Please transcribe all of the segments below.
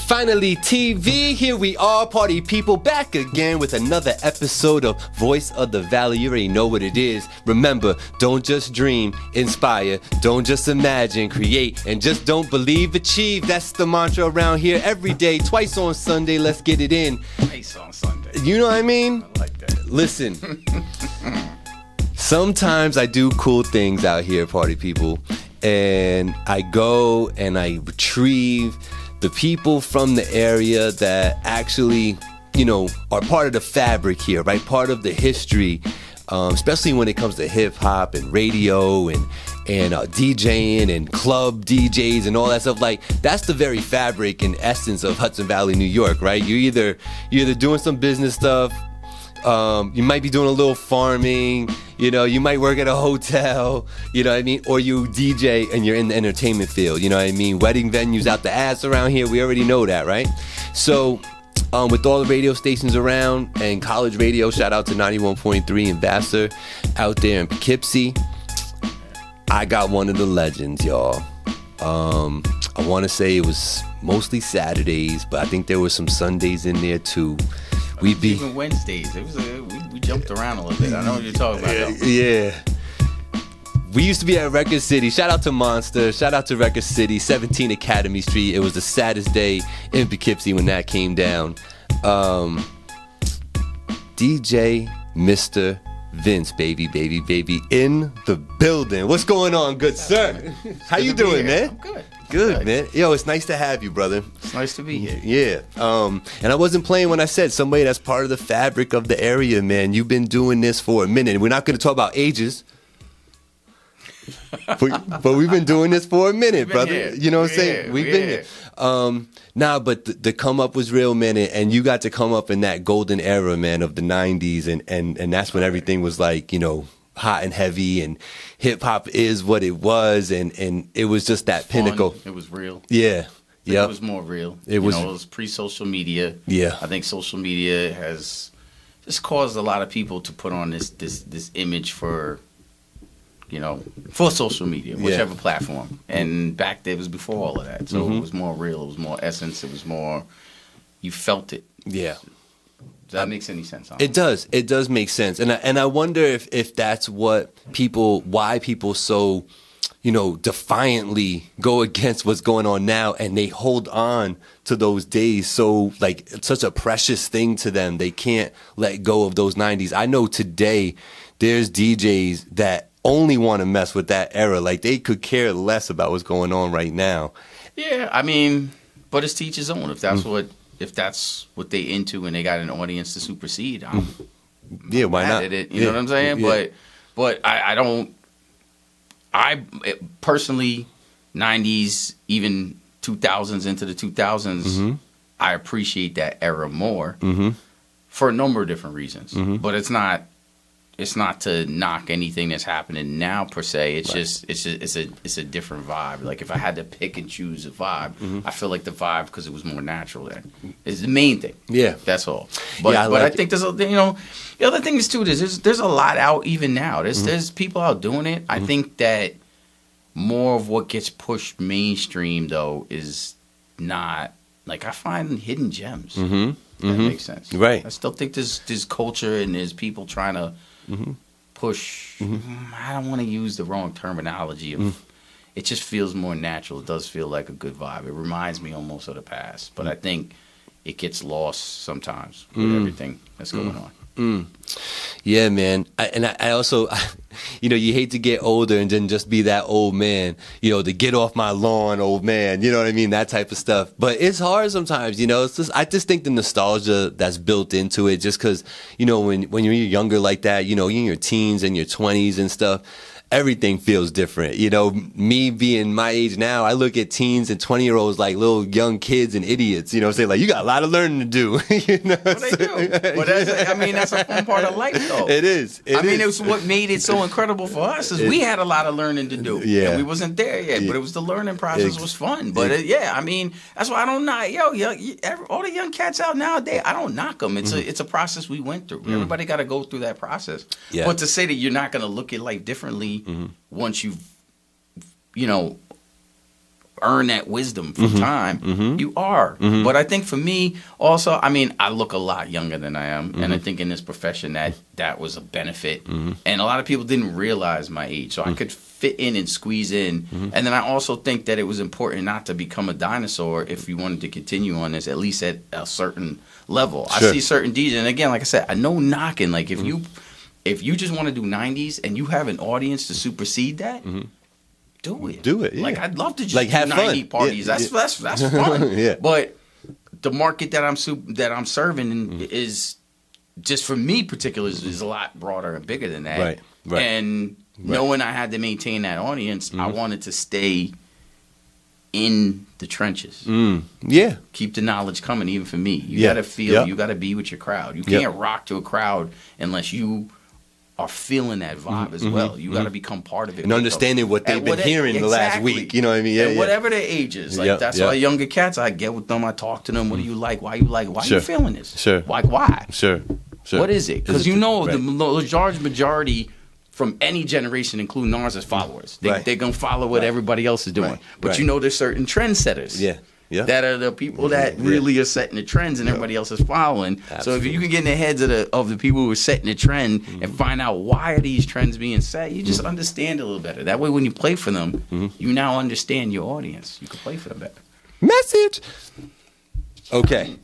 FinallyTV, here we are, party people, back again with another episode of Voice of the Valley. You already know what it is. Remember, don't just dream, inspire, don't just imagine, create, and just don't believe, achieve. That's the mantra around here every day, twice on Sunday. Let's get it in. Twice on Sunday. You know what I mean? I like that. Listen, sometimes I do cool things out here, party people, and I go and I retrieve the people from the area that actually, you know, are part of the fabric here, right? Part of the history, especially when it comes to hip hop and radio and DJing and club DJs and all that stuff. Like, that's the very fabric and essence of Hudson Valley, New York, right? You're either doing some business stuff. You might be doing a little farming, you know, you might work at a hotel, you know what I mean? Or you DJ and you're in the entertainment field, you know what I mean? Wedding venues out the ass around here, we already know that, right? So, with all the radio stations around and college radio, shout out to 91.3 in Vassar, out there in Poughkeepsie, I got one of the legends, y'all. I want to say it was mostly Saturdays, but I think there were some Sundays in there too. Even Wednesdays. It was we jumped around a little bit. I know what you're talking about. Yeah. We used to be at Record City. Shout out to Monster. Shout out to Record City, 17 Academy Street. It was the saddest day in Poughkeepsie when that came down. DJ Mr. Vince, baby, in the building. What's going on, good sir? How you doing, man? I'm good. Good, man. Yo, it's nice to have you, brother. It's nice to be here. Yeah. And I wasn't playing when I said somebody that's part of the fabric of the area, man. You've been doing this for a minute. We're not going to talk about ages. but we've been doing this for a minute, brother. Here. You know what I'm saying? We've been here. But the come up was real, man, and you got to come up in that golden era, man, of the 90s, and that's when everything was like, you know, hot and heavy, and hip hop is what it was, and it was just that pinnacle. It was real. Yeah. It was more real. It was pre-social media. Yeah. I think social media has just caused a lot of people to put on this image for, you know, for social media, whichever platform. And back there, it was before all of that. So it was more real. It was more essence. It was more, you felt it. Yeah. Does that make any sense? It does. It does make sense. And I wonder if that's why people so, you know, defiantly go against what's going on now, and they hold on to those days. So, like, it's such a precious thing to them. They can't let go of those 90s. I know today there's DJs that only want to mess with that era. Like, they could care less about what's going on right now. Yeah, I mean, but it's to each his own. If that's what they into and they got an audience to supersede, I'm why not? At it, you know what I'm saying? Yeah. But I personally, 90s, even 2000s into the 2000s, I appreciate that era more for a number of different reasons. But it's not to knock anything that's happening now per se. It's just it's a different vibe. Like, if I had to pick and choose a vibe, I feel like the vibe, because it was more natural then, is the main thing. Yeah, that's all. But I think there's the other thing is too. There's a lot out even now. There's people out doing it. I think that more of what gets pushed mainstream though is not, like, I find hidden gems. That makes sense, right? I still think there's culture and there's people trying to push. I don't want to use the wrong terminology of. It just feels more natural. It does feel like a good vibe. It reminds me almost of the past, but I think it gets lost sometimes with everything that's going on. Yeah, man. I also, you know, you hate to get older and then just be that old man, you know, the get off my lawn old man, you know what I mean? That type of stuff. But it's hard sometimes, you know. I just think the nostalgia that's built into it, just because, you know, when you're younger like that, you know, you're in your teens and your 20s and stuff, everything feels different. You know, me being my age now, I look at teens and 20-year-olds like little young kids and idiots, you know, say, like, you got a lot of learning to do. You know? Well, they do. But that's a fun part of life, though. It is. I mean, it was what made it so incredible for us, is we had a lot of learning to do. Yeah. And we wasn't there yet, but it was the learning process was fun. But I mean, that's why I don't knock, all the young cats out nowadays, I don't knock them. It's a process we went through. Everybody got to go through that process. Yeah. But to say that you're not going to look at life differently once you've, you know, earn that wisdom from time. You are. But I think for me, also, I mean, I look a lot younger than I am. And I think in this profession that was a benefit. And a lot of people didn't realize my age. So I could fit in and squeeze in. And then I also think that it was important not to become a dinosaur if you wanted to continue on this, at least at a certain level. Sure. I see certain DJs, and again, like I said, I know knocking. Like if you just want to do 90s and you have an audience to supersede that, do it. Do it. Yeah. Like I'd love to just like do have 90 fun. parties. That's fun. Yeah. But the market that I'm serving is just for me particularly is a lot broader and bigger than that. Right. And knowing I had to maintain that audience, I wanted to stay in the trenches. Yeah. Keep the knowledge coming, even for me. You got to feel, you got to be with your crowd. You can't rock to a crowd unless you are feeling that vibe as well. You got to become part of it. And understanding what they've been hearing the last week. You know what I mean? Yeah, and whatever their age is. Like, that's why younger cats, I get with them, I talk to them. What do you like? Why you like? Why you feeling this? Sure. Like, why? Sure. What is it? Because you know the large majority from any generation, including ours, as followers. They're going to follow what everybody else is doing. But you know there's certain trendsetters. That are the people that really are setting the trends and everybody else is following. Absolutely. So if you can get in the heads of the people who are setting the trend and find out why are these trends being set, you just understand it a little better. That way when you play for them, you now understand your audience. You can play for them better. Message. Okay.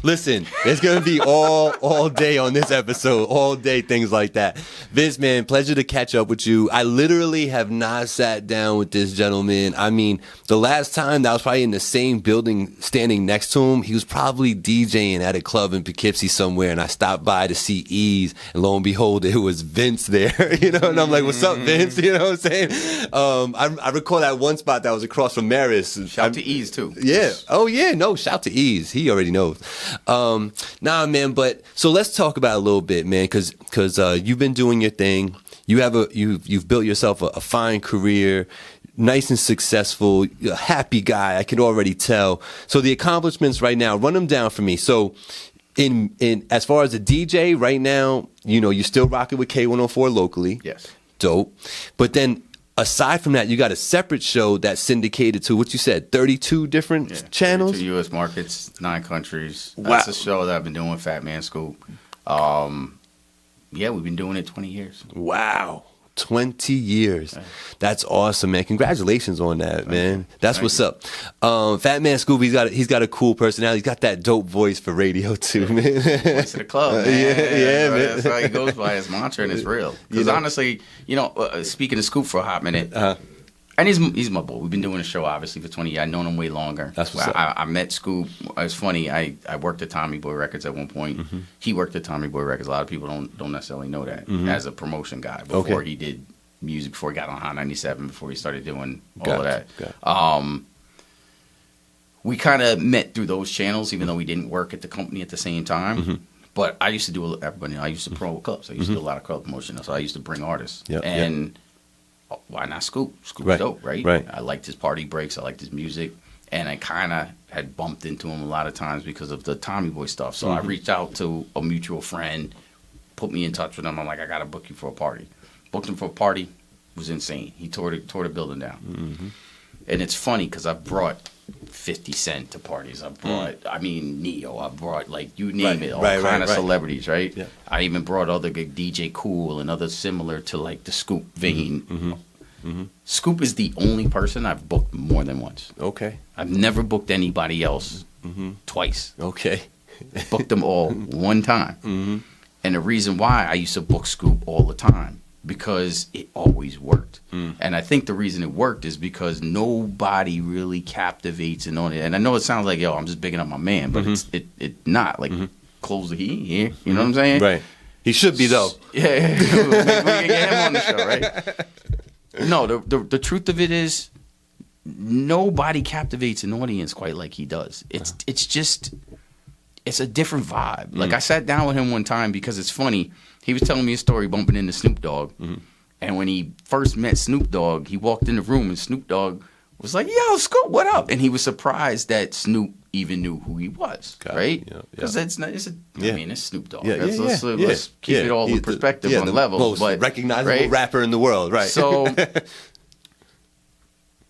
Listen, it's going to be all day on this episode, all day, things like that. Vince, man, pleasure to catch up with you. I literally have not sat down with this gentleman. I mean, the last time that I was probably in the same building standing next to him, he was probably DJing at a club in Poughkeepsie somewhere, and I stopped by to see Ease, and lo and behold, it was Vince there, you know, and I'm like, what's up, Vince? You know what I'm saying? I recall that one spot that was across from Maris. Shout to Ease, too. Yeah. Oh, yeah. No, shout to Ease. He already knows. Nah, man. But so let's talk about it a little bit, man, because you've been doing your thing. You've built yourself a fine career, nice and successful, a happy guy. I can already tell. So the accomplishments right now, run them down for me. So in as far as a DJ right now, you know, you're still rocking with K104 locally. Yes. Dope. But then, aside from that, you got a separate show that's syndicated to, what you said, 32 different channels? 32 U.S. markets, 9 countries. Wow. That's a show that I've been doing with Fatman Scoop. We've been doing it 20 years. Wow. 20 years. That's awesome, man. Congratulations on that, man. That's what's up. Fatman Scoop, he's got a cool personality. He's got that dope voice for radio too, man. Voice of the club, man. Yeah, man. That's how he goes by his mantra, and it's real. Because honestly, you know, speaking of Scoop for a hot minute, and he's my boy. We've been doing a show obviously for 20 years. I've known him way longer. That's what's up. I met Scoop. It's funny. I worked at Tommy Boy Records at one point. He worked at Tommy Boy Records. A lot of people don't necessarily know that as a promotion guy before he did music, before he got on Hot 97, before he started doing all of that. We kind of met through those channels, even though we didn't work at the company at the same time. But I used to do I used to promote clubs. I used to do a lot of club promotion. So I used to bring artists. Why not Scoop? Scoop's dope, right? I liked his party breaks. I liked his music. And I kind of had bumped into him a lot of times because of the Tommy Boy stuff. So I reached out to a mutual friend, put me in touch with him. I'm like, I got to book you for a party. Booked him for a party. It was insane. He tore the building down. And it's funny because I brought 50 Cent to parties. I brought, Neo. I brought, like, you name it, all kind of celebrities, right? Yeah. I even brought other good DJ Cool and others similar to, like, the Scoop vein. Scoop is the only person I've booked more than once. Okay. I've never booked anybody else twice. Okay. Booked them all one time. And the reason why I used to book Scoop all the time, because it always worked. And I think the reason it worked is because nobody really captivates and on it. And I know it sounds like, yo, I'm just bigging up my man, but it's not. Like, close the heat here. You know what I'm saying? Right. He should be, though. Yeah. We can get him on the show, right? No, the truth of it is nobody captivates an audience quite like he does. It's just, it's a different vibe. Like, I sat down with him one time because it's funny. He was telling me a story bumping into Snoop Dogg. And when he first met Snoop Dogg, he walked in the room and Snoop Dogg was like, yo, Scoop, what up? And he was surprised that Snoop even knew who he was, right? Because it's Snoop Dogg. Let's keep it all in perspective on levels. Most recognizable rapper in the world, right? So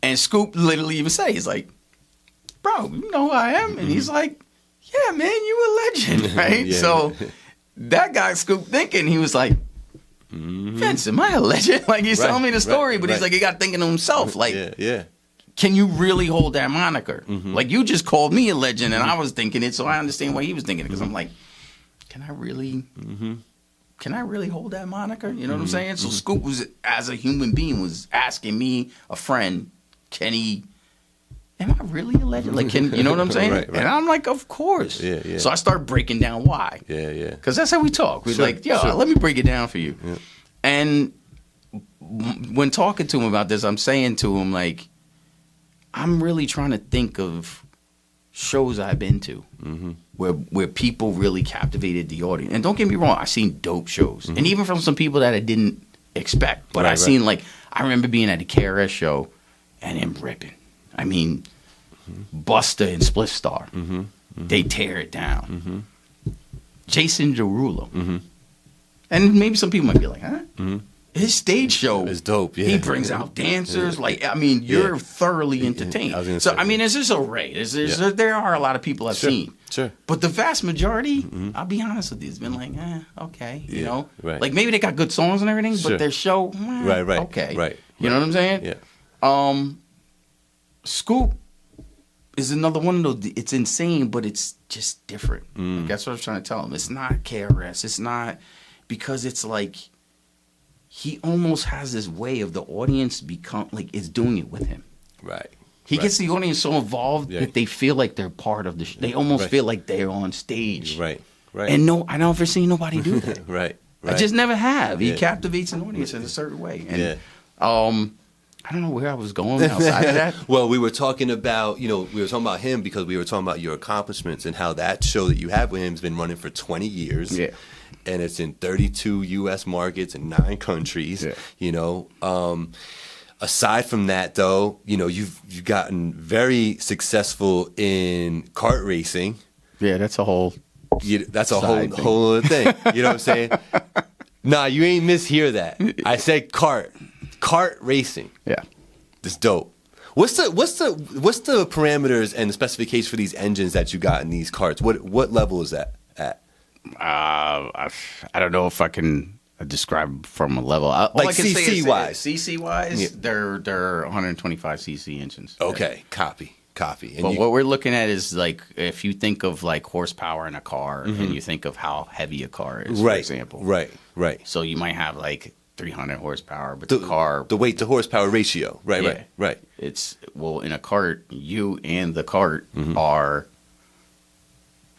And Scoop literally even say, he's like, bro, you know who I am? And he's like, yeah, man, you a legend, right? Yeah. So that guy Scoop thinking, he was like, Vince, am I a legend? Like, he's telling me the story, but he's like, he got thinking to himself, like, can you really hold that moniker? Like, you just called me a legend, and I was thinking it, so I understand why he was thinking it, because I'm like, can I really hold that moniker? You know what I'm saying? So Scoop was, as a human being, was asking me, a friend, am I really a legend? Like, you know what I'm saying? Right. And I'm like, of course. Yeah. So I start breaking down why. Yeah. Because that's how we talk. We're like, let me break it down for you. Yeah. And when talking to him about this, I'm saying to him, like, I'm really trying to think of shows I've been to where people really captivated the audience. And don't get me wrong, I've seen dope shows. And even from some people that I didn't expect. But I've seen, like, I remember being at a KRS show and him ripping. I mean, Busta and Spliff Star, they tear it down. Jason Derulo. And maybe some people might be like, huh? His stage show is dope. Yeah. He brings out dancers. Like, I mean, you're thoroughly entertained. I mean, there's this array. There are a lot of people I've seen. Sure. But the vast majority, I'll be honest with you, it's been like, okay, you know? Right. Like, maybe they got good songs and everything, but their show, okay. Right. You know what I'm saying? Yeah. Scoop is another one of those. It's insane, but it's just different. Like, that's what I was trying to tell him. It's not KRS. It's not, because it's like he almost has this way of the audience become like it's doing it with him. Right. He gets the audience so involved that they feel like they're part of the show. They almost feel like they're on stage. Right. Right. And I never seen nobody do that. Right. I just never have. He captivates an audience in a certain way. And I don't know where I was going outside of that. Well, we were talking about, we were talking about him because we were talking about your accomplishments and how that show that you have with him has been running for 20 years. Yeah. And it's in 32 U.S. markets and 9 countries, aside from that, though, you've gotten very successful in kart racing. Yeah, that's a whole whole other thing. You know what I'm saying? Nah, you ain't mishear that. I said kart racing. Yeah, it's dope. What's the parameters and the specifications for these engines that you got in these karts? What level is that at? I don't know if I can describe from a level. Like CC wise. CC wise, they're 125 CC engines. Okay, copy. And but what we're looking at is, like, if you think of like horsepower in a car and you think of how heavy a car is, for example. Right. So you might have like 300 horsepower, but the weight to horsepower ratio. Right. It's, in a kart, you and the kart are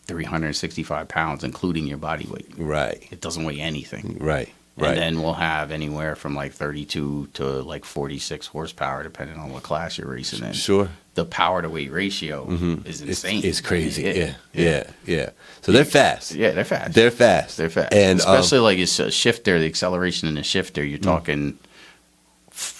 365 pounds, including your body weight. Right. It doesn't weigh anything. Right. And then we'll have anywhere from like 32 to like 46 horsepower, depending on what class you're racing in. Sure. The power to weight ratio is insane. It's crazy. Yeah. So they're fast. Yeah, they're fast. And especially like it's a shifter, the acceleration in the shifter. You're talking.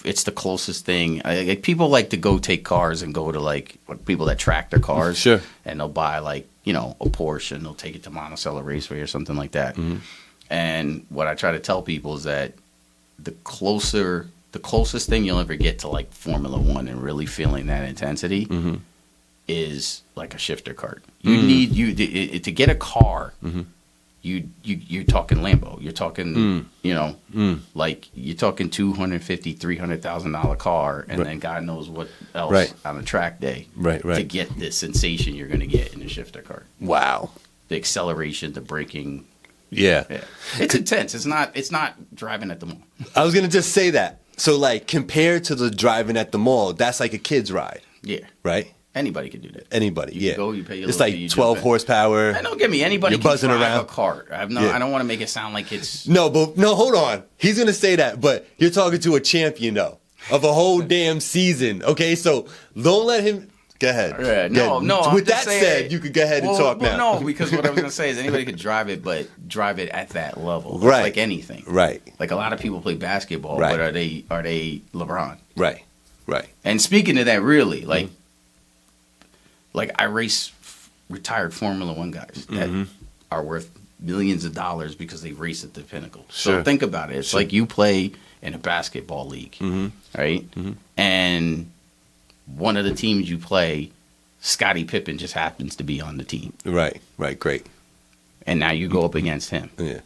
It's the closest thing. Like, people like to go take cars and go to like people that track their cars. Sure. And they'll buy like a Porsche and they'll take it to Monticello Raceway or something like that. And what I try to tell people is that the closest thing you'll ever get to like Formula One and really feeling that intensity is like a shifter kart. You need to get a car. You're talking Lambo. You're talking like you're talking $250,000-$300,000 car, and then God knows what else on a track day to get the sensation you're going to get in a shifter kart. Wow, the acceleration, the braking. Yeah. It's intense. It's not driving at the mall. I was gonna just say that. So like compared to the driving at the mall, that's like a kid's ride. Yeah. Right? Anybody can do that. Anybody, you go, you pay your it's like 12 horsepower. And don't get me, anybody can drive around a cart. I don't want to make it sound like it's... No, hold on. He's gonna say that, but you're talking to a champion though, of a whole damn season. Okay, so don't let him... Go ahead. No. With that said, you could go ahead and talk now. No, because what I was going to say is anybody could drive it, but drive it at that level. Right. Like anything. Right. Like a lot of people play basketball, but are they LeBron? Right. And speaking of that, really, like I race retired Formula One guys that are worth millions of dollars because they race at the pinnacle. Sure. So think about it. It's like you play in a basketball league, right? And one of the teams you play, Scottie Pippen just happens to be on the team. Right, great. And now you go up against him. Yeah.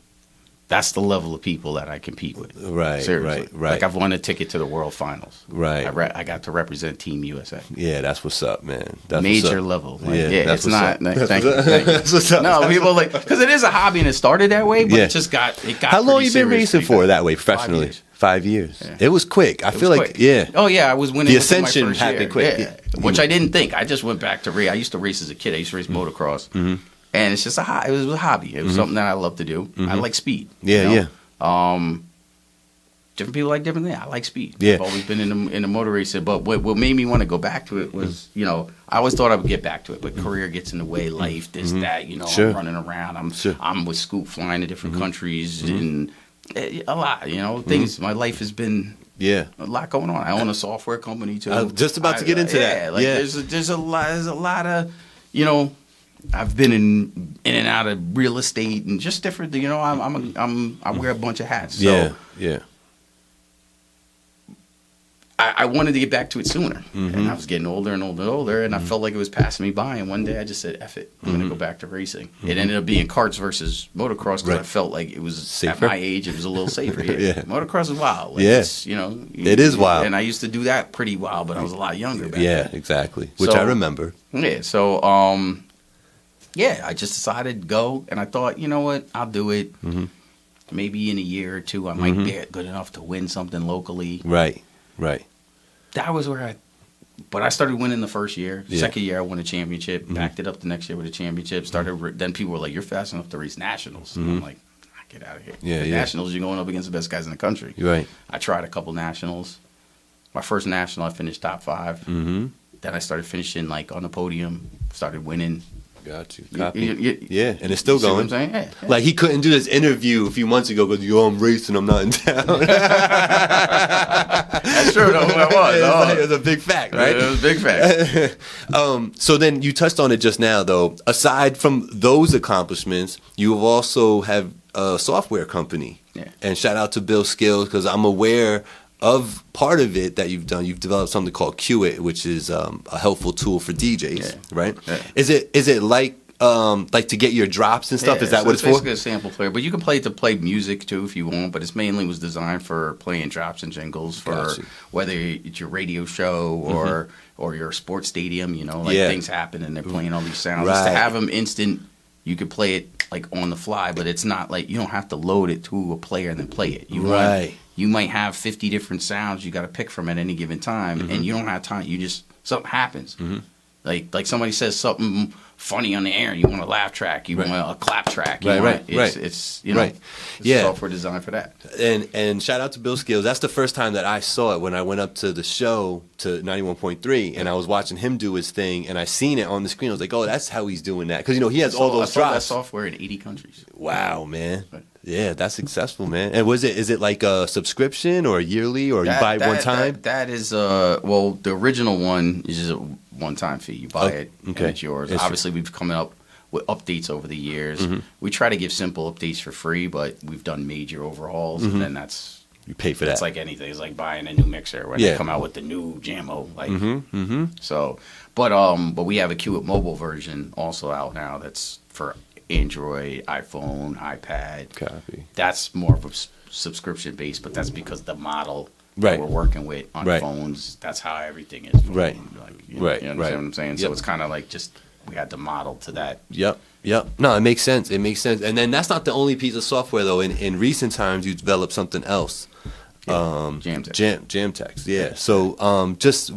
That's the level of people that I compete with. Right, Seriously. right. Like, I've won a ticket to the World Finals. Right. I got to represent Team USA. Yeah, that's what's up, man. That's Major what's up. level. Like, Yeah, yeah, that's it's what's not. up. Thank you. That's what's up. No, people like, because it is a hobby and it started that way, but Yeah. it got. How long you been serious racing pretty for fast. that way professionally? 5 years. 5 years. Yeah. It was quick. I feel like, quick. yeah. Oh yeah, I was winning. The within my ascension first happened year. quick. Yeah. Which I didn't think. I just went back to race. I used to race as a kid. I used to race motocross, and it's just it was a hobby. It was something that I love to do. I like speed. Yeah, you know? yeah. Different people like different things. I like speed. Yeah. I've always been in the motor racing. But what made me want to go back to it was, I always thought I would get back to it, but career gets in the way, life, this, that. Sure. I'm running around. Sure. I'm with Scoop, flying to different countries, and a lot. Things. My life has been. Yeah. A lot going on. I own a software company too. I was just about to get into that. Like Yeah. there's a lot of, I've been in and out of real estate and just different. I wear a bunch of hats. So Yeah. I wanted to get back to it sooner, and I was getting older and older and older, and I felt like it was passing me by. And one day I just said, "F it, I'm gonna go back to racing." It ended up being karts versus motocross because I felt like it was Safer? at my age, it was a little safer. Yeah. Yeah. Motocross is wild. Yeah. It is wild. and I used to do that pretty wild, but I was a lot younger back Yeah, then. exactly. Which So- I remember. Yeah, so I just decided to go, and I thought, you know what, I'll do it. Maybe in a year or two, I might be good enough to win something locally. Right. That was where but I started winning the first year. Yeah. Second year, I won a championship. Backed it up the next year with a championship. Then people were like, "You're fast enough to race nationals." And I'm like, "Get out of here." Yeah, Nationals, you're going up against the best guys in the country. Right. I tried a couple nationals. My first national, I finished top 5. Mm-hmm. Then I started finishing on the podium. Started winning. Got you. Copy. You- Yeah, and it's still You see what going. I'm saying? Yeah. Like, he couldn't do this interview a few months ago because, I'm racing, I'm not in town. That's true, though. It was. It was a big fact, right? It was a big fact. So then you touched on it just now, though. Aside from those accomplishments, you also have a software company. Yeah. And shout out to Bill Skills, because I'm aware of part of it that you've done. You've developed something called Qit, which is a helpful tool for DJs, right? Yeah. Is it like to get your drops and stuff? Is that what it's for? Basically a sample player, but you can play it to play music too if you want. But it's mainly was designed for playing drops and jingles for Gotcha. whether it's your radio show or your sports stadium. Yeah. Things happen and they're playing all these sounds. Right. To have them instant, you could play it on the fly, but it's not you don't have to load it to a player and then play it. You might have 50 different sounds you got to pick from at any given time, and you don't have time. Something happens. Like somebody says something funny on the air, you want a laugh track, you want a clap track. It's software designed for that. And shout out to Bill Skills. That's the first time that I saw it, when I went up to the show to 91.3, and I was watching him do his thing, and I seen it on the screen. I was like, oh, that's how he's doing that, because he has all those I saw that drops. software in 80 countries. Wow, man. Yeah, that's successful, man. And is it like a subscription or yearly, or you buy it one time? That is the original one is just a one-time fee. You buy it, and it's yours. Obviously, we've come up with updates over the years. We try to give simple updates for free, but we've done major overhauls, and then you pay for that. It's like anything. It's like buying a new mixer when they come out with the new Jammo. So, but we have a Qit mobile version also out now. That's for Android, iPhone, iPad. Copy. That's more of a subscription base, but that's because the model Right. that we're working with on Right. phones, that's how everything is. Right. You Right. understand Right. what I'm saying? Yep. So it's kind of like just we had the model to that. Yep. No, it makes sense. And then that's not the only piece of software, though. In recent times, you developed something else. Jammtext. Jammtext. Yeah. So just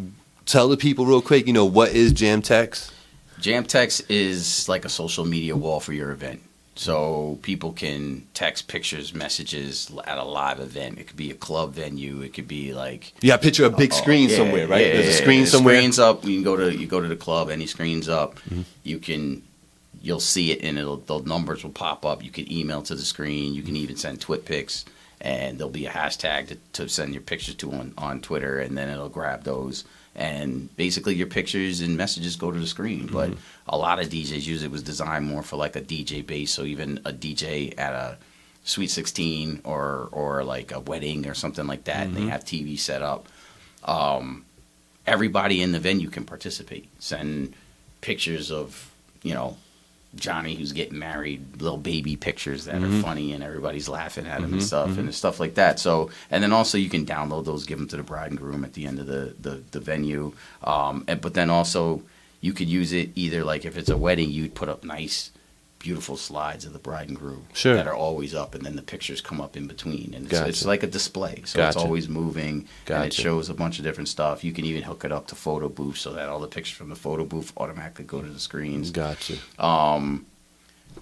tell the people real quick, what is Jammtext? Jammtext is like a social media wall for your event. So people can text pictures, messages at a live event. It could be a club venue. It could be like Picture a big screen somewhere, right? There's a screen somewhere. Screen's up. You go to the club. Any screen's up. You'll see it, and the numbers will pop up. You can email to the screen. You can even send twit pics, and there'll be a hashtag to send your pictures to on Twitter, and then it'll grab those. And basically, your pictures and messages go to the screen. But a lot of DJs use it. Was designed more for like a DJ base. So even a DJ at a Sweet 16 or like a wedding or something like that, and they have TV set up. everybody in the venue can participate. Send pictures of, Johnny who's getting married, little baby pictures that are funny and everybody's laughing at him and stuff and stuff like that. So, and then also you can download those, give them to the bride and groom at the end of the venue. But then also you could use it either like if it's a wedding, you'd put up nice, beautiful slides of the bride and groom that are always up, and then the pictures come up in between, and it's like a display, so it's always moving, and it shows a bunch of different stuff. You can even hook it up to photo booths so that all the pictures from the photo booth automatically go to the screens.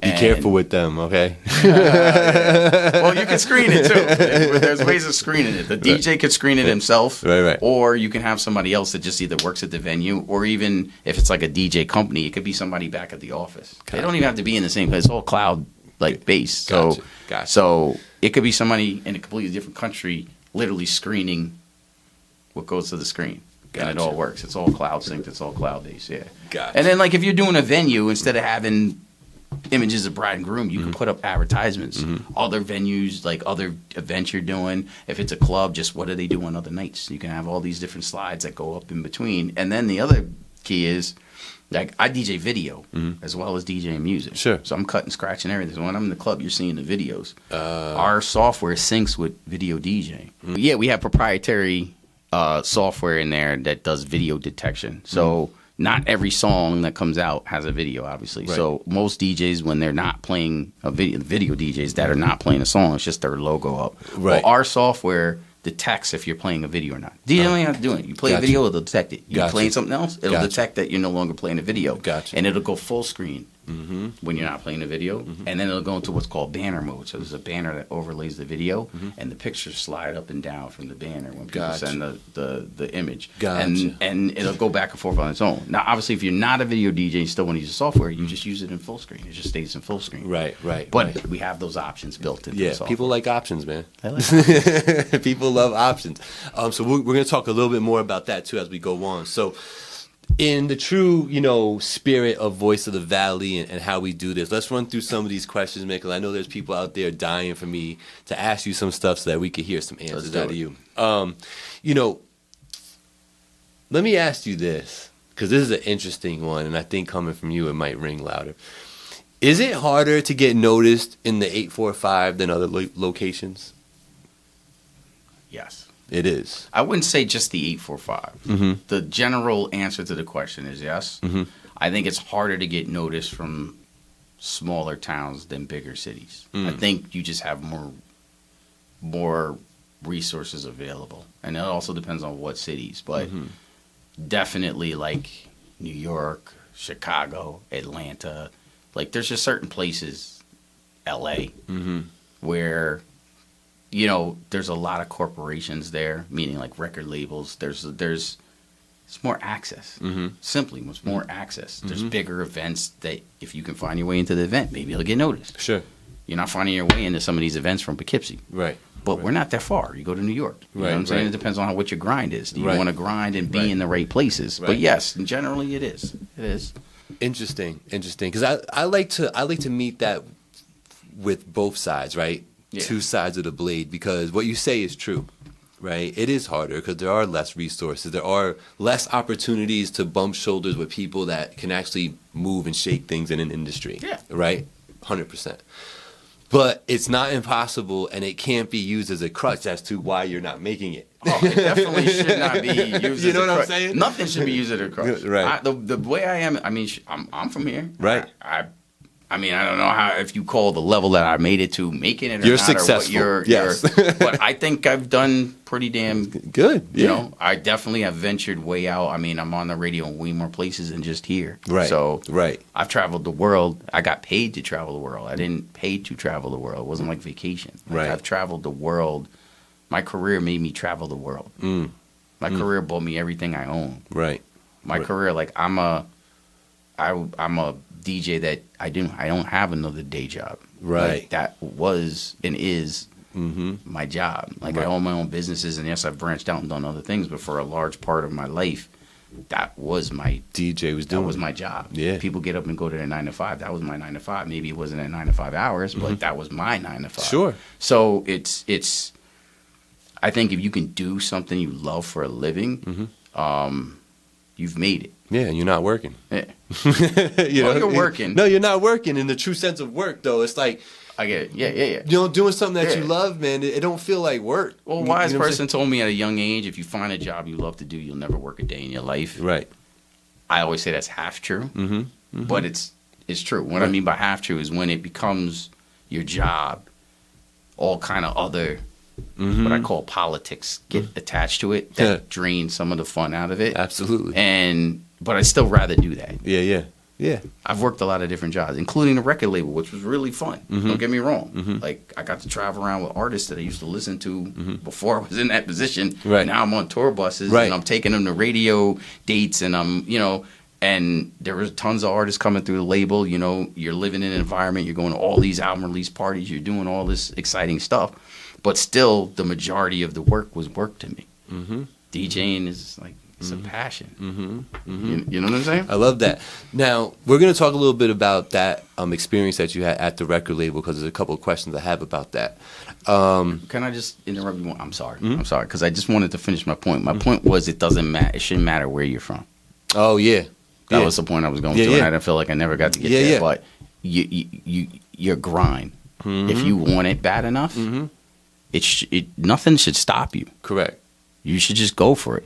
Be careful with them, okay? Well, you can screen it too. There's ways of screening it. The DJ could screen it himself, right. Or you can have somebody else that just either works at the venue, or even if it's like a DJ company, it could be somebody back at the office. They don't even have to be in the same place. It's all cloud based. So it could be somebody in a completely different country, literally screening what goes to the screen. And it all works. It's all cloud synced. It's all cloud based. Yeah. And then if you're doing a venue, instead of having images of bride and groom, you can put up advertisements, other venues, like other events you're doing. If it's a club, just what do they do on other nights? You can have all these different slides that go up in between. And then the other key is, like, I DJ video as well as DJ music. Sure. So I'm cutting, scratching everything. So when I'm in the club, you're seeing the videos. Our software syncs with video DJing. Yeah, we have proprietary software in there that does video detection. So not every song that comes out has a video, obviously. Right. So most DJs, when they're not playing a video DJs that are not playing a song, it's just their logo up. Right. Well, our software detects if you're playing a video or not. DJ don't even have to do it. You play a video, it'll detect it. You're playing something else, it'll detect that you're no longer playing a video. And it'll go full screen when you're not playing a video. And then it'll go into what's called banner mode. So there's a banner that overlays the video, and the pictures slide up and down from the banner when people send the image. And it'll go back and forth on its own. Now, obviously, if you're not a video DJ and you still want to use the software, you just use it in full screen. It just stays in full screen. Right. But we have those options built into the software. People like options, man. I like options. People love options. So we're going to talk a little bit more about that, too, as we go on. So in the true, spirit of Voice of the Valley and how we do this, let's run through some of these questions, man, because I know there's people out there dying for me to ask you some stuff so that we could hear some answers out of you. Let me ask you this, because this is an interesting one, and I think coming from you, it might ring louder. Is it harder to get noticed in the 845 than other locations? Yes. It is. I wouldn't say just the 845. The general answer to the question is yes. I think it's harder to get noticed from smaller towns than bigger cities. I think you just have more resources available. And it also depends on what cities. But definitely like New York, Chicago, Atlanta. Like there's just certain places, LA, where there's a lot of corporations there, meaning like record labels. There's more access. Simply, there's more access. There's bigger events that if you can find your way into the event, maybe it'll get noticed. Sure. You're not finding your way into some of these events from Poughkeepsie. Right. But we're not that far. You go to New York. You know what I'm saying? It depends on what your grind is. Do you want to grind and be in the right places? But yes, generally it is. It is. Interesting. Because I like to meet that with both sides, right? Yeah. Two sides of the blade, because what you say is true, right? It is harder because there are less resources. There are less opportunities to bump shoulders with people that can actually move and shake things in an industry. Yeah. Right? 100%. But it's not impossible, and it can't be used as a crutch as to why you're not making it. Oh, it definitely should not be used as a crutch. You know what I'm saying? Nothing should be used as a crutch. Right. The way I am, I'm from here. Right. I don't know if you call the level that I made it to making it or you're not. Successful. Or what yes. But I think I've done pretty damn good. Yeah. I definitely have ventured way out. I'm on the radio in way more places than just here. Right. So right. I've traveled the world. I got paid to travel the world. I didn't pay to travel the world. It wasn't like vacation. Right. I've traveled the world. My career made me travel the world. My career bought me everything I own. Right. My career, like I'm a DJ that I don't have another day job. Right. Like, that was and is my job. Like I own my own businesses, and yes, I've branched out and done other things, but for a large part of my life, that was my DJ was doing. That was my job. Yeah. People get up and go to their 9 to 5. That was my 9 to 5. Maybe it wasn't at 9 to 5 hours, but that was my 9 to 5. Sure. So it's I think if you can do something you love for a living, you've made it. Yeah, and you're not working. Yeah. You're working. No, you're not working in the true sense of work, though. It's like, I get it. Yeah. Doing something that you love, man, it don't feel like work. Well, a wise person told me at a young age, if you find a job you love to do, you'll never work a day in your life. Right. I always say that's half true, but it's true. What I mean by half true is when it becomes your job, all kind of other, what I call politics, get attached to it, that drains some of the fun out of it. Absolutely. But I'd still rather do that. Yeah. I've worked a lot of different jobs, including a record label, which was really fun. Don't get me wrong. Like, I got to travel around with artists that I used to listen to before I was in that position. Right. Now I'm on tour buses, and I'm taking them to radio dates, and and there was tons of artists coming through the label. You're living in an environment, you're going to all these album release parties, you're doing all this exciting stuff. But still, the majority of the work was work to me. DJing is like, it's a passion. You know what I'm saying? I love that. Now, we're going to talk a little bit about that experience that you had at the record label, because there's a couple of questions I have about that. Can I just interrupt you? I'm sorry. I'm sorry, because I just wanted to finish my point. My point was, it doesn't matter. It shouldn't matter where you're from. Oh, yeah. That was the point I was going to, and I didn't feel like I never got to get there. But your grind, if you want it bad enough, nothing should stop you. Correct. You should just go for it.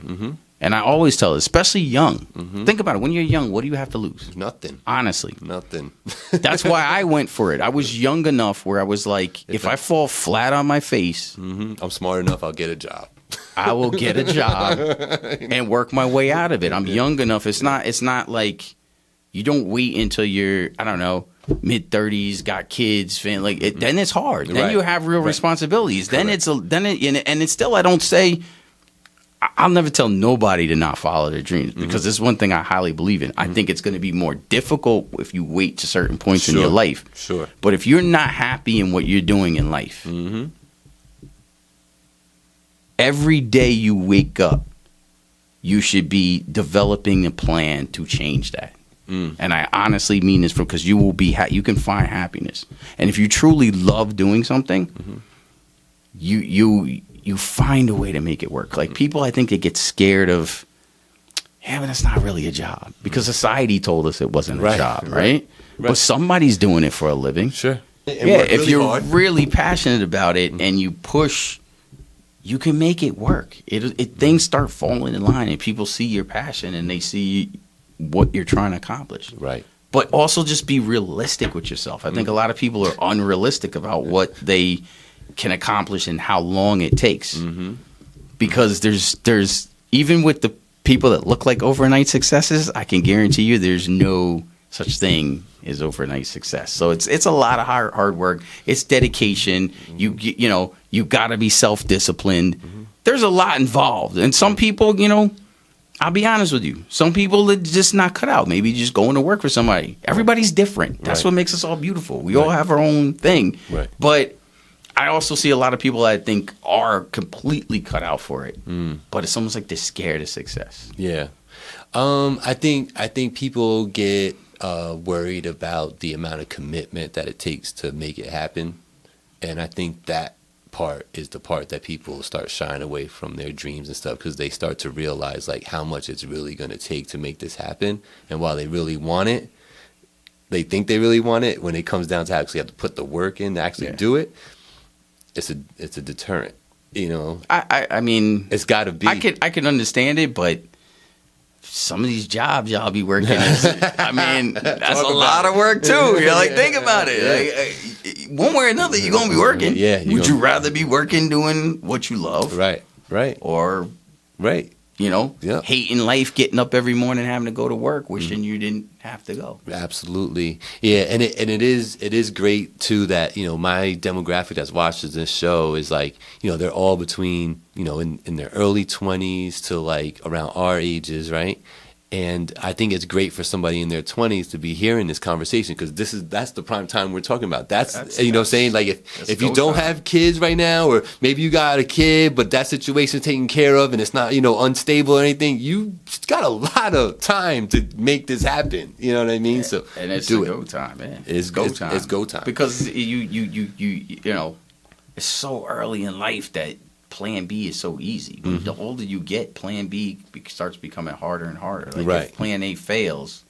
And I always tell, especially young, think about it. When you're young, what do you have to lose? Nothing. Honestly. Nothing. That's why I went for it. I was young enough where I was like, if I fall flat on my face, I'm smart enough, I'll get a job. I will get a job and work my way out of it. I'm young enough. It's not like you don't wait until you're, I don't know, mid-30s, got kids, then it's hard. Then you have real responsibilities. Correct. And it's still, I don't say, I'll never tell nobody to not follow their dreams, because this is one thing I highly believe in. I think it's going to be more difficult if you wait to certain points in your life. Sure. But if you're not happy in what you're doing in life, every day you wake up, you should be developing a plan to change that. And I honestly mean this, because you will be you can find happiness. And if you truly love doing something, you find a way to make it work. Like, people, I think they get scared of, but that's not really a job, because society told us it wasn't a job, right? But somebody's doing it for a living. Sure. If you're really passionate about it and you push, you can make it work. Things start falling in line, and people see your passion and they see what you're trying to accomplish. Right. But also just be realistic with yourself. I think a lot of people are unrealistic about what they can accomplish and how long it takes. Because there's even with the people that look like overnight successes, I can guarantee you there's no such thing as overnight success. So it's a lot of hard work. It's dedication. You got to be self-disciplined. There's a lot involved. And some people, I'll be honest with you, some people are just not cut out. Maybe just going to work for somebody. Everybody's different. That's what makes us all beautiful. We all have our own thing. Right. But I also see a lot of people that I think are completely cut out for it. But it's almost like they're scared of success. Yeah. I think people get worried about the amount of commitment that it takes to make it happen. And I think that part is the part that people start shying away from their dreams and stuff, because they start to realize like how much it's really going to take to make this happen. And while they really want it, they think they really want it, when it comes down to actually have to put the work in to actually do it, it's a deterrent. I mean, it's got to be. I can understand it, but some of these jobs y'all be working, that's a lot of work too. You're like, think about it. Like, one way or another, you're gonna be working. Yeah. Would you rather be working doing what you love? Right. Or hating life, getting up every morning, having to go to work, wishing you didn't have to go. Absolutely. Yeah, and it is great too that, my demographic that's watches this show is like, they're all between, in their early 20s to like around our ages, right? And I think it's great for somebody in their 20s to be hearing this conversation, because that's the prime time we're talking about. That's what I'm saying? Like, if you don't have kids right now, or maybe you got a kid, but that situation's taken care of and it's not, unstable or anything, you got a lot of time to make this happen. You know what I mean? Yeah. So and it's go time, man. It's go time. Because it's so early in life that plan B is so easy. But the older you get, plan B starts becoming harder and harder. Like Right. if plan A fails,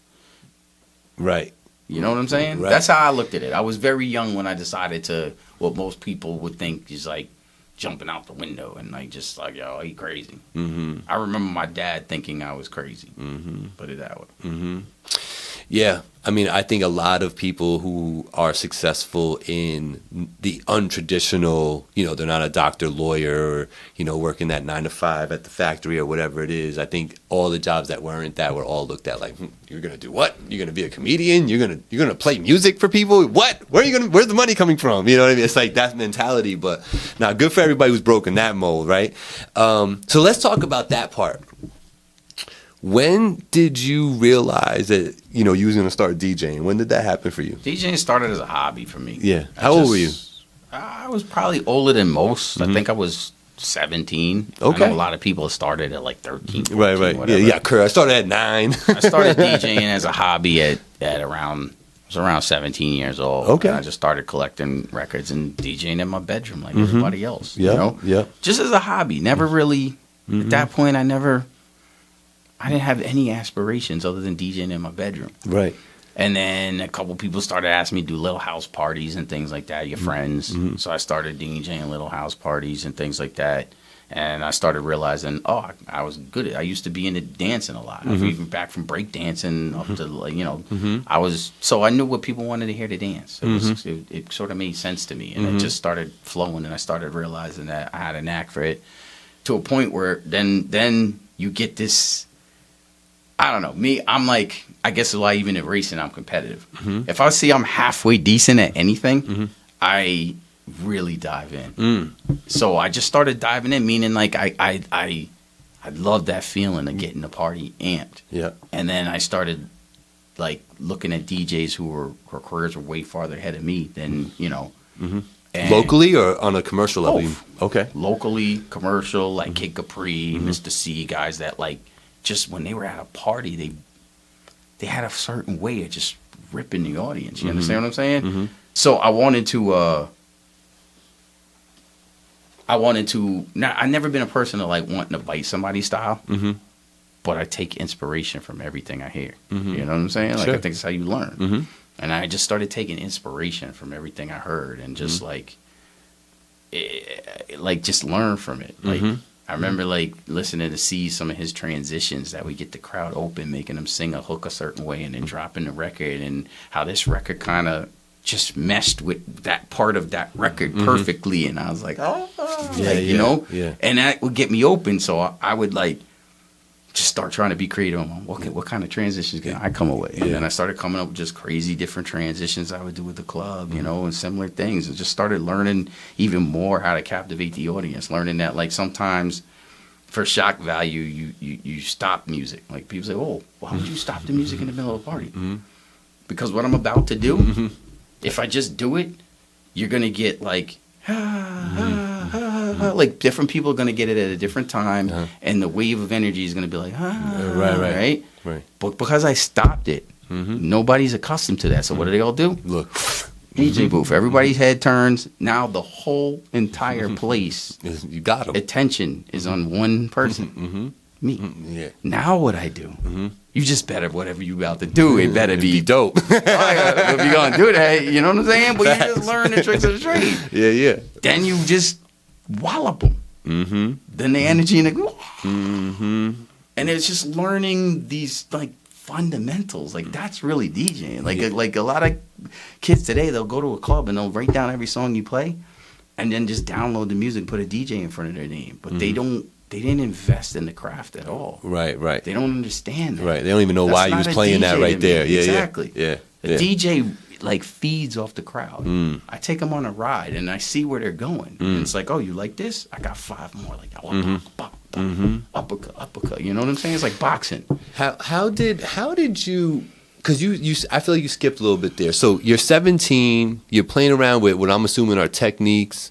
Right. you know what I'm saying? Right. That's how I looked at it. I was very young when I decided to, what most people would think is like jumping out the window and like just like, yo, he crazy. I remember my dad thinking I was crazy. Put it that way. Yeah, I mean, I think a lot of people who are successful in the untraditional, you know, they're not a doctor, lawyer, or, you know, working that 9 to 5 at the factory or whatever it is. I think all the jobs that weren't that were all looked at like, you're gonna do what? You're gonna be a comedian? You're gonna play music for people? What? Where's the money coming from? You know what I mean? It's like that mentality. But now, good for everybody who's broken that mold, right? So let's talk about that part. When did you realize that, you know, you was going to start DJing? When did that happen for you? DJing started as a hobby for me. Yeah. How old were you? I was probably older than most. I think I was 17. Okay. I know a lot of people started at like 13, 14, Right. whatever. Yeah, Kurt. I started at 9. I started DJing as a hobby at around, I was around 17 years old. Okay. And I just started collecting records and DJing in my bedroom like everybody else. Yeah, You know? yeah. Just as a hobby. Never really, at that point, I didn't have any aspirations other than DJing in my bedroom. Right. And then a couple people started asking me to do little house parties and things like that, your friends. So I started DJing little house parties and things like that. And I started realizing, I was good at it. I used to be into dancing a lot. Even back from break dancing up to, like, you know, so I knew what people wanted to hear to dance. It sort of made sense to me. And it just started flowing. And I started realizing that I had a knack for it to a point where then you get this, I don't know. Me, I'm like, I guess why even in racing, I'm competitive. If I see I'm halfway decent at anything, I really dive in. So I just started diving in, meaning like I love that feeling of getting the party amped. Yeah. And then I started like looking at DJs whose careers were way farther ahead of me than, you know. And Locally or on a commercial level? Both. Okay. Locally, commercial, like Kid Capri, Mr. C, guys that like, just when they were at a party, they had a certain way of just ripping the audience. You understand what I'm saying? So I wanted to. Now, I've never been a person to like wanting to bite somebody's style, but I take inspiration from everything I hear. You know what I'm saying? Like, Sure. I think it's how you learn. And I just started taking inspiration from everything I heard, and just like just learn from it. Like. I remember like listening to see some of his transitions that would get the crowd open, making them sing a hook a certain way and then dropping the record, and how this record kind of just meshed with that part of that record perfectly. And I was like, you know? Yeah. And that would get me open. So I would like just start trying to be creative. I'm like, what kind of transitions can I come up with? And then I started coming up with just crazy different transitions I would do with the club, you know, and similar things. And just started learning even more how to captivate the audience. Learning that like sometimes for shock value, you stop music. Like people say, oh, why would you stop the music in the middle of a party? Because what I'm about to do, if I just do it, you're going to get like, like different people are going to get it at a different time, and the wave of energy is going to be like, right. But because I stopped it, nobody's accustomed to that. So what do they all do? Look. DJ booth. Everybody's head turns. Now the whole entire place, You got him. attention is on one person. Me. Yeah. Now what I do? You just better, whatever you about to do, it better be dope. If you're going to do that, you know what I'm saying? But you just learn the tricks of the trade. Yeah. Then you just wallop them. Then the energy and the and it's just learning these like fundamentals. Like that's really DJing. Like a lot of kids today, they'll go to a club and they'll write down every song you play, and then just download the music, put a DJ in front of their name. But they didn't invest in the craft at all. Right. They don't understand that. Right. They don't even know why you was playing that right there. Yeah. Exactly. Yeah. The DJ like feeds off the crowd. I take them on a ride and I see where they're going. And it's like, oh, you like this? I got 5 more like that. Uppercut. You know what I'm saying? It's like boxing. How did you? Because you I feel like you skipped a little bit there. So you're 17. You're playing around with what I'm assuming are techniques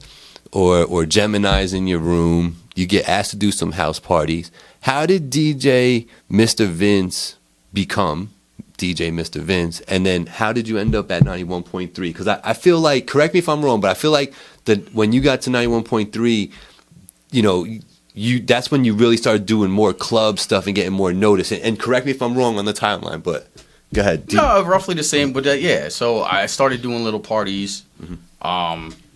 or Geminis in your room. You get asked to do some house parties. How did DJ Mr. Vince become DJ Mr. Vince? And then how did you end up at 91.3? Because I feel like, correct me if I'm wrong, but I feel like that when you got to 91.3, that's when you really started doing more club stuff and getting more notice. And correct me if I'm wrong on the timeline, but go ahead. No, roughly the same. But yeah, so I started doing little parties.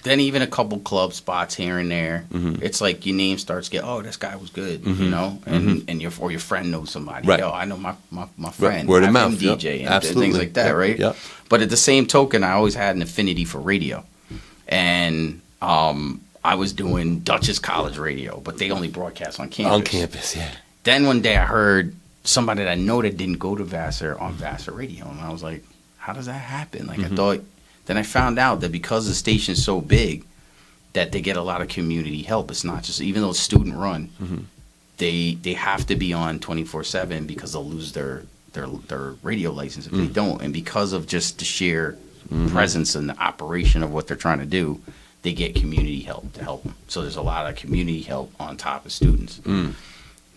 Then even a couple club spots here and there. It's like your name starts getting, oh, this guy was good, and your friend knows somebody. Right. Yo, I know my friend. Word of I've mouth. been DJ and Absolutely. things like that, right? Yep. But at the same token, I always had an affinity for radio, and I was doing Dutchess College radio, but they only broadcast on campus. On campus, yeah. Then one day I heard somebody that I know that didn't go to Vassar on Vassar radio, and I was like, how does that happen? Like I thought. Then I found out that because the station's so big, that they get a lot of community help. It's not just, even though it's student run, they have to be on 24/7 because they'll lose their radio license if they don't. And because of just the sheer presence and the operation of what they're trying to do, they get community help to help them. So there's a lot of community help on top of students.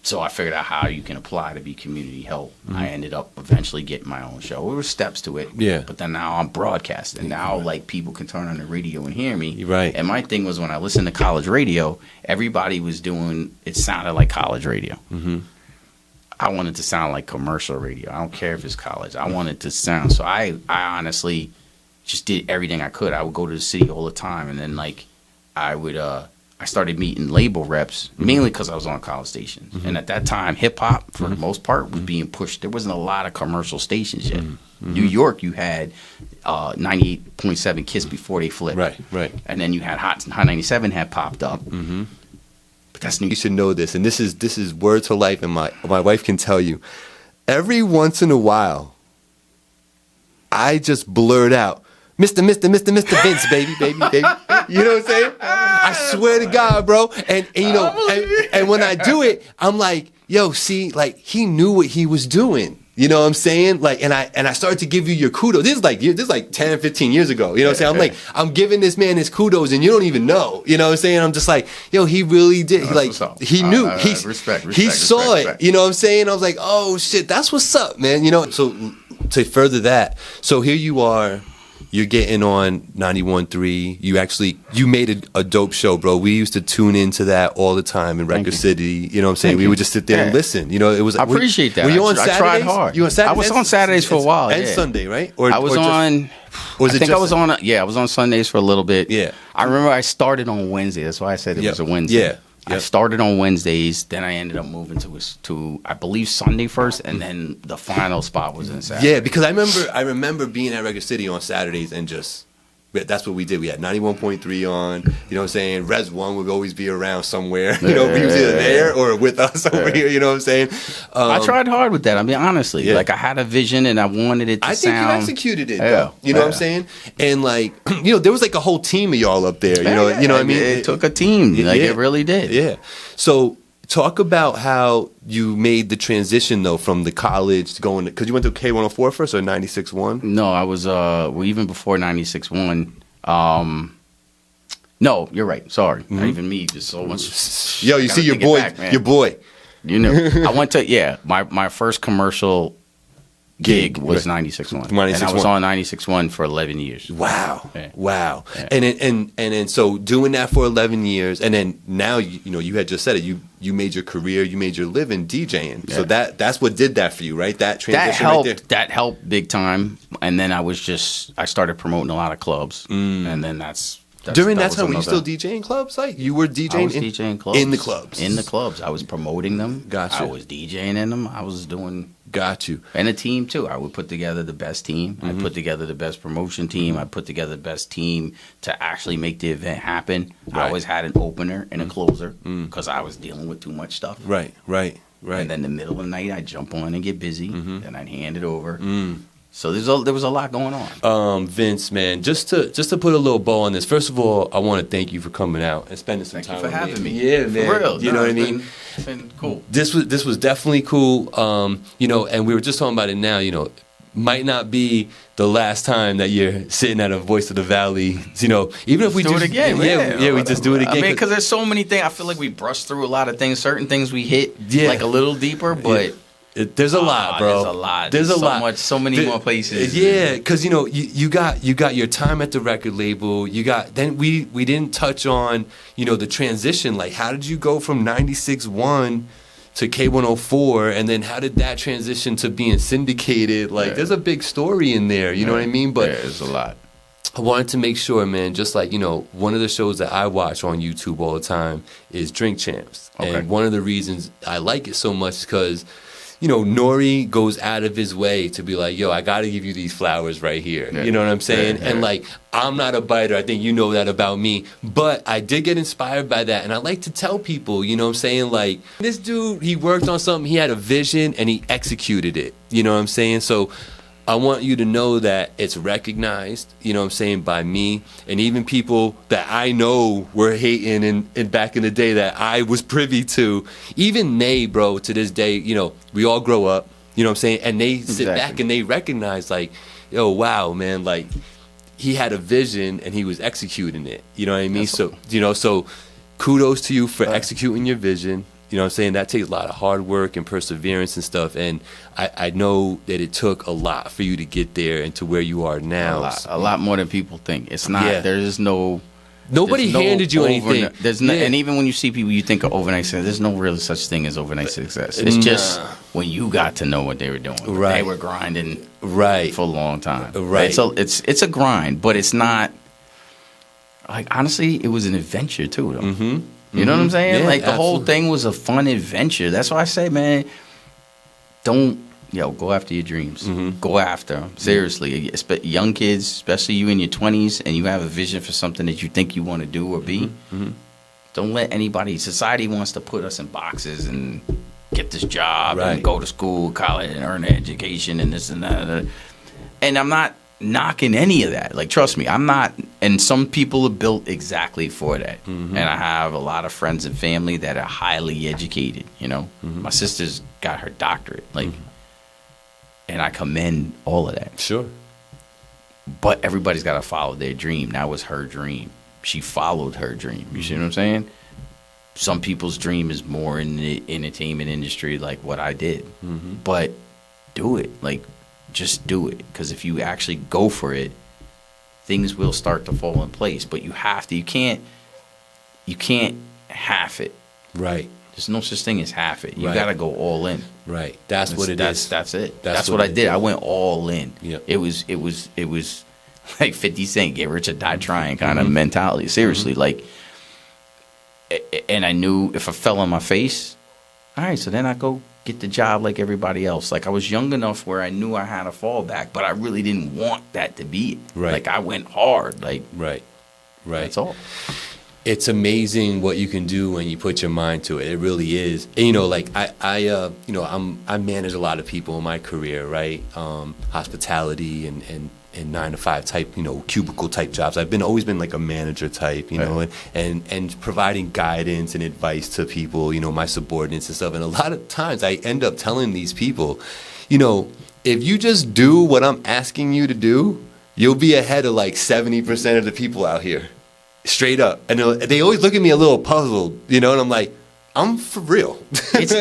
So I figured out how you can apply to be community help. I ended up eventually getting my own show. There were steps to it. Yeah. But then now I'm broadcasting. Now like people can turn on the radio and hear me. Right. And my thing was when I listened to college radio, everybody was doing, it sounded like college radio. I wanted to sound like commercial radio. I don't care if it's college. I wanted to sound. So I honestly just did everything I could. I would go to the city all the time. And then like I started meeting label reps, mainly because I was on college stations. And at that time, hip-hop, for the most part, was being pushed. There wasn't a lot of commercial stations yet. New York, you had 98.7 Kiss before they flipped. Right. And then you had Hot 97 had popped up. But that's new. You should know this, and this is word to life, and my wife can tell you. Every once in a while, I just blurt out, Mr. Vince, baby. You know what I'm saying? I swear to God, bro. And and when I do it, I'm like, yo, see, like he knew what he was doing. You know what I'm saying? Like, and I started to give you your kudos. This is like 10, 15 years ago. You know what I'm saying? I'm like, I'm giving this man his kudos, and you don't even know. You know what I'm saying? I'm just like, yo, he really did. He knew. He saw it. You know what I'm saying? I was like, oh shit, that's what's up, man. You know. So to further that, so here you are. You're getting on 91.3. You made a dope show, bro. We used to tune into that all the time in Record City. You know what I'm saying? We would just sit there and listen. You know, it was. I appreciate that. Were you on Saturdays? I tried hard. You on Saturdays? I was on Saturdays for a while. And Sunday, right? Or I was on. I was on. I was on Sundays for a little bit. Yeah. I remember I started on Wednesday. That's why I said it was a Wednesday. Yeah. I started on Wednesdays, then I ended up moving to I believe Sunday first, and then the final spot was in Saturday. Yeah, because I remember being at Record City on Saturdays and just that's what we did. We had 91.3 on. You know what I'm saying? Res 1 would always be around somewhere. You know, we was either there or with us over here. You know what I'm saying? I tried hard with that. I mean, honestly, like I had a vision and I wanted it to sound. I think you executed it, though. You know what I'm saying? And like, there was like a whole team of y'all up there. You know what I mean? It took a team. Like it really did. Yeah. So talk about how you made the transition though from the college to going because you went to K104 first or 96.1? No, I was even before 96.1. No, you're right. Sorry, not even me. Just so much. Yo, you see your boy, your boy. You know, I went to my first commercial gig was 96.1. And I was on 96.1 for 11 years. Wow. Yeah. Wow. Yeah. And then so doing that for 11 years and then now you had just said it, you made your career, you made your living DJing. Yeah. So that's what did that for you, right? That transition helped, right there. That helped big time. And then I started promoting a lot of clubs. And then during that time, were you still DJing clubs? Like you were DJing? I was DJing clubs. In the clubs? In the clubs. I was promoting them. Gotcha. I was DJing in them. I was doing... Got you. And a team, too. I would put together the best team. I'd put together the best promotion team. I'd put together the best team to actually make the event happen. Right. I always had an opener and a closer because I was dealing with too much stuff. Right. And then in the middle of the night, I'd jump on and get busy. Then I'd hand it over. So there was a lot going on. Vince, man, just to put a little bow on this. First of all, I want to thank you for coming out and spending some time with me. Thank you for having me. Yeah, man. For real. You know what I mean? It's been cool. This was definitely cool. And we were just talking about it now. Might not be the last time that you're sitting at a Voice of the Valley. Even if we do it again. We just do it again. I mean, because there's so many things. I feel like we brushed through a lot of things. Certain things we hit like a little deeper, but. There's a lot, bro. There's a lot. There's a lot. So many more places. Yeah, because you got your time at the record label. Then we didn't touch on the transition. Like, how did you go from 96.1 to K104, and then how did that transition to being syndicated? Like, there's a big story in there. You know what I mean? But there's a lot. I wanted to make sure, man, just like, one of the shows that I watch on YouTube all the time is Drink Champs. Okay. And one of the reasons I like it so much is because, Nori goes out of his way to be like, yo, I got to give you these flowers right here. Yeah. You know what I'm saying? Yeah. And like, I'm not a biter. I think you know that about me. But I did get inspired by that. And I like to tell people, you know what I'm saying? Like, this dude, he worked on something. He had a vision and he executed it. You know what I'm saying? So I want you to know that it's recognized, by me. And even people that I know were hating in back in the day that I was privy to, even they, bro, to this day, we all grow up, and they sit back and they recognize, like, yo, wow, man, like, he had a vision and he was executing it. You know what I mean? So kudos to you for executing your vision. You know what I'm saying? That takes a lot of hard work and perseverance and stuff. And I know that it took a lot for you to get there and to where you are now. A lot more than people think. It's not, there's no... Nobody handed you anything. And even when you see people, you think of overnight success. There's no real such thing as overnight success. It's just when you got to know what they were doing. Right. They were grinding for a long time. Right. So it's a grind, but it's not... Like, honestly, it was an adventure, too, though. Mm-hmm. You know what I'm saying? Yeah, like, the whole thing was a fun adventure. That's why I say, man, go after your dreams. Mm-hmm. Go after them. Seriously. Young kids, especially you in your 20s, and you have a vision for something that you think you want to do or be, don't let anybody... Society wants to put us in boxes and get this job and go to school, college, and earn an education and this and that. And I'm not knocking any of that. Like, trust me, I'm not. And some people are built exactly for that. Mm-hmm. And I have a lot of friends and family that are highly educated. My sister's got her doctorate. Like, and I commend all of that. Sure. But everybody's got to follow their dream. That was her dream. She followed her dream. You see what I'm saying? Some people's dream is more in the entertainment industry, like what I did. Mm-hmm. But do it. Like, just do it, because if you actually go for it, things will start to fall in place. But you have to. You can't half it. Right. There's no such thing as half it. You got to go all in. Right. That's what it is. That's it. That's what I did. I went all in. Yep. It was like 50 Cent, get rich or die trying kind of mentality. Seriously, like, and I knew if I fell on my face, all right, so then I go get the job like everybody else. Like, I was young enough where I knew I had a fallback, but I really didn't want that to be it. Right. Like, I went hard. Like, right. That's all. It's amazing what you can do when you put your mind to it. It really is. And, like, I manage a lot of people in my career, right? Hospitality and 9-to-5 type, cubicle type jobs. I've always been like a manager type, and providing guidance and advice to people, my subordinates and stuff. And a lot of times I end up telling these people, if you just do what I'm asking you to do, you'll be ahead of like 70% of the people out here, straight up. And they always look at me a little puzzled, and I'm like, I'm for real. It's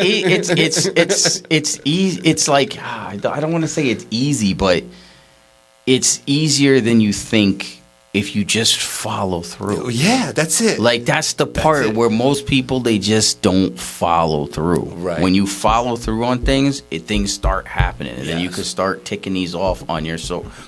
easy. It's like, I don't want to say it's easy, but it's easier than you think if you just follow through. Yeah, that's it. Like, that's the part where most people, they just don't follow through. Right. When you follow through on things, things start happening. And then you can start ticking these off on your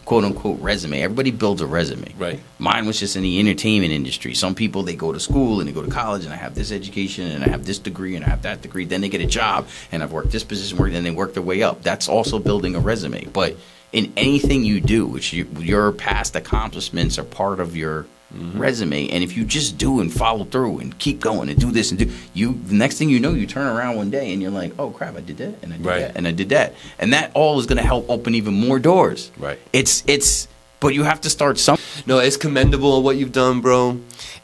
quote-unquote resume. Everybody builds a resume. Right. Mine was just in the entertainment industry. Some people, they go to school and they go to college, and I have this education and I have this degree and I have that degree. Then they get a job and I've worked this position, then they work their way up. That's also building a resume. But in anything you do, which your past accomplishments are part of your resume, and if you just do and follow through and keep going and do this and the next thing you know, you turn around one day and you're like, oh crap, I did that and I did that and I did that, and that all is going to help open even more doors. Right. But you have to start somewhere. No, it's commendable what you've done, bro.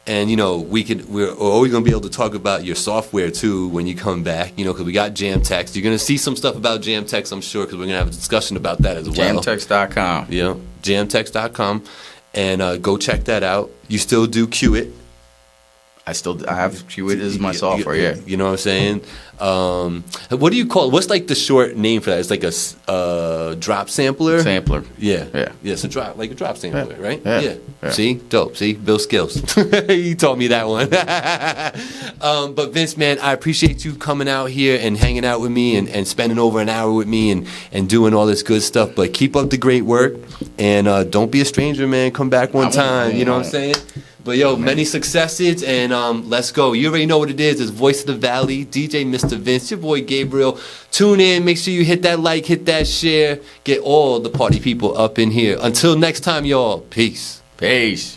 And, we're always going to be able to talk about your software, too, when you come back, because we got Jammtext. You're going to see some stuff about Jammtext, I'm sure, because we're going to have a discussion about that as well. Jammtext.com. Yeah, Jammtext.com. And go check that out. You still do Qit? I have created as my software. Yeah. You know what I'm saying? What do you call it? What's like the short name for that? It's like a drop sampler. Sampler. Yeah. Yeah. Yeah. It's a drop sampler, right? Yeah. Yeah. See, dope. See, Bill Skills. He taught me that one. But Vince, man, I appreciate you coming out here and hanging out with me and spending over an hour with me and doing all this good stuff. But keep up the great work and don't be a stranger, man. Come back one time. You know what I'm saying? But yo, many successes and let's go. You already know what it is. It's Voice of the Valley, DJ Mr. Vince, your boy Gabriel. Tune in. Make sure you hit that like, hit that share. Get all the party people up in here. Until next time, y'all. Peace. Peace.